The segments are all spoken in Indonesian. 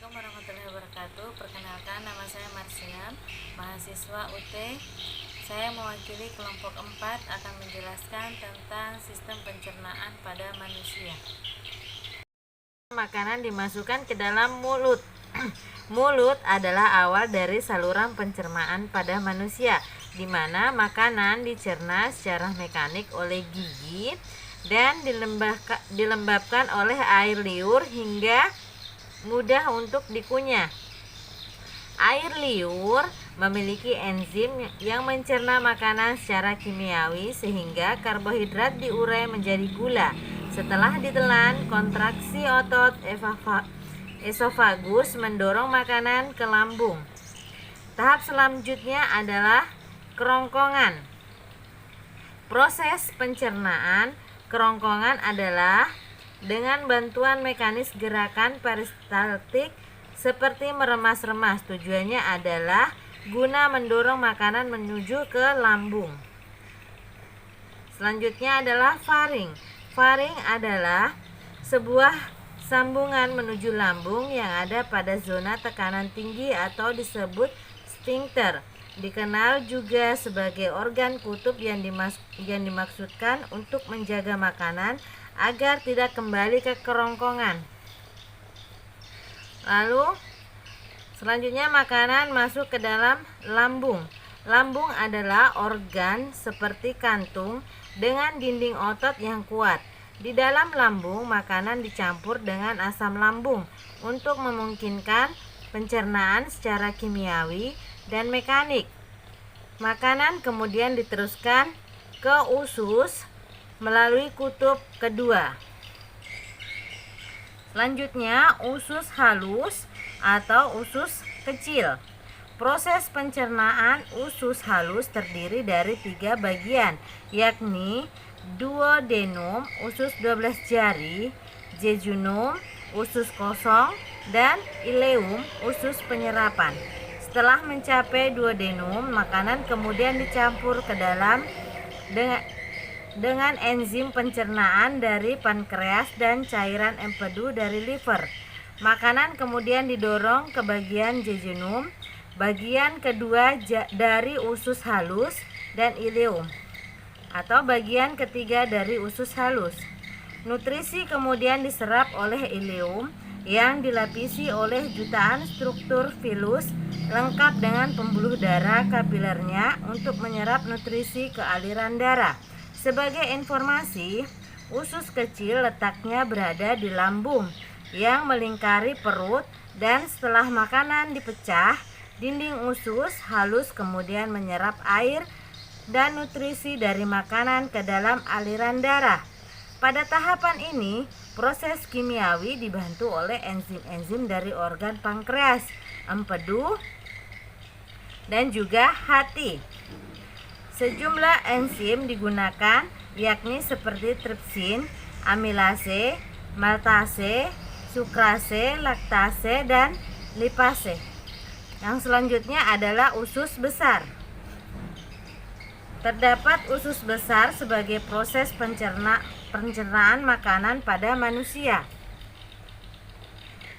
Assalamualaikum warahmatullahi wabarakatuh. Perkenalkan, nama saya Marsiam, mahasiswa UT. Saya mewakili kelompok 4 akan menjelaskan tentang sistem pencernaan pada manusia. Makanan dimasukkan ke dalam mulut. Mulut adalah awal dari saluran pencernaan pada manusia, di mana makanan dicerna secara mekanik oleh gigi dan dilembabkan oleh air liur hingga mudah untuk dikunyah. Air liur memiliki enzim yang mencerna makanan secara kimiawi sehingga karbohidrat diurai menjadi gula. Setelah ditelan, kontraksi otot esofagus mendorong makanan ke lambung. Tahap selanjutnya adalah kerongkongan. Proses pencernaan kerongkongan adalah dengan bantuan mekanis gerakan peristaltik seperti meremas-remas. Tujuannya adalah guna mendorong makanan menuju ke lambung. Selanjutnya adalah faring. Faring adalah sebuah sambungan menuju lambung yang ada pada zona tekanan tinggi atau disebut sphincter. Dikenal juga sebagai organ kutub yang dimaksudkan untuk menjaga makanan agar tidak kembali ke kerongkongan. Lalu selanjutnya makanan masuk ke dalam lambung. Lambung adalah organ seperti kantung dengan dinding otot yang kuat. Di dalam lambung makanan dicampur dengan asam lambung untuk memungkinkan pencernaan secara kimiawi dan mekanik. Makanan kemudian diteruskan ke usus melalui kutub kedua. Selanjutnya usus halus atau usus kecil. Proses pencernaan usus halus terdiri dari 3 bagian, yakni duodenum, usus 12 jari, jejunum, usus kosong, dan ileum, usus penyerapan. Setelah mencapai duodenum, makanan kemudian dicampur ke dalam dengan enzim pencernaan dari pankreas dan cairan empedu dari liver. Makanan kemudian didorong ke bagian jejunum, bagian kedua dari usus halus, dan ileum, atau bagian ketiga dari usus halus. Nutrisi kemudian diserap oleh ileum yang dilapisi oleh jutaan struktur vilus lengkap dengan pembuluh darah kapilernya untuk menyerap nutrisi ke aliran darah. Sebagai informasi, usus kecil letaknya berada di lambung yang melingkari perut, dan setelah makanan dipecah, dinding usus halus kemudian menyerap air dan nutrisi dari makanan ke dalam aliran darah. Pada tahapan ini, proses kimiawi dibantu oleh enzim-enzim dari organ pankreas, empedu, dan juga hati. Sejumlah enzim digunakan, yakni seperti tripsin, amilase, maltase, sukrase, laktase, dan lipase. Yang selanjutnya adalah usus besar. Terdapat usus besar sebagai proses pencernaan makanan pada manusia.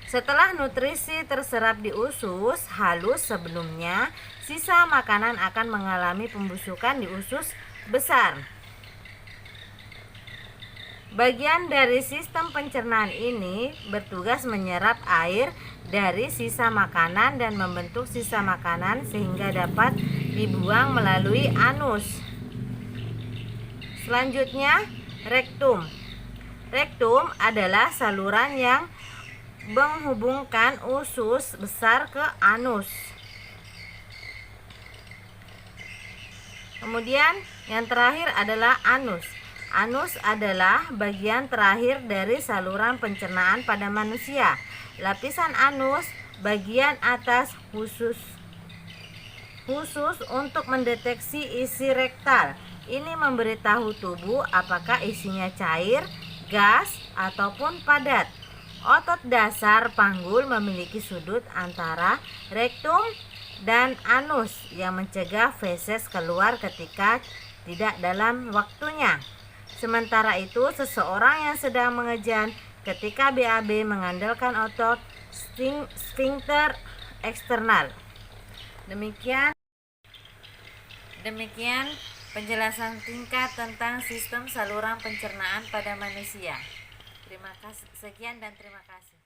Setelah nutrisi terserap di usus halus sebelumnya, sisa makanan akan mengalami pembusukan di usus besar. Bagian dari sistem pencernaan ini bertugas menyerap air dari sisa makanan dan membentuk sisa makanan sehingga dapat dibuang melalui anus. Selanjutnya, rektum. Rektum adalah saluran yang menghubungkan usus besar ke anus. Kemudian yang terakhir adalah anus. Anus adalah bagian terakhir dari saluran pencernaan pada manusia. Lapisan anus bagian atas khusus untuk mendeteksi isi rektal. Ini memberitahu tubuh apakah isinya cair, gas, ataupun padat. Otot dasar panggul memiliki sudut antara rektum dan anus yang mencegah feses keluar ketika tidak dalam waktunya. Sementara itu, seseorang yang sedang mengejan ketika BAB mengandalkan otot sphincter eksternal. Demikian penjelasan singkat tentang sistem saluran pencernaan pada manusia. Terima kasih, sekian dan terima kasih.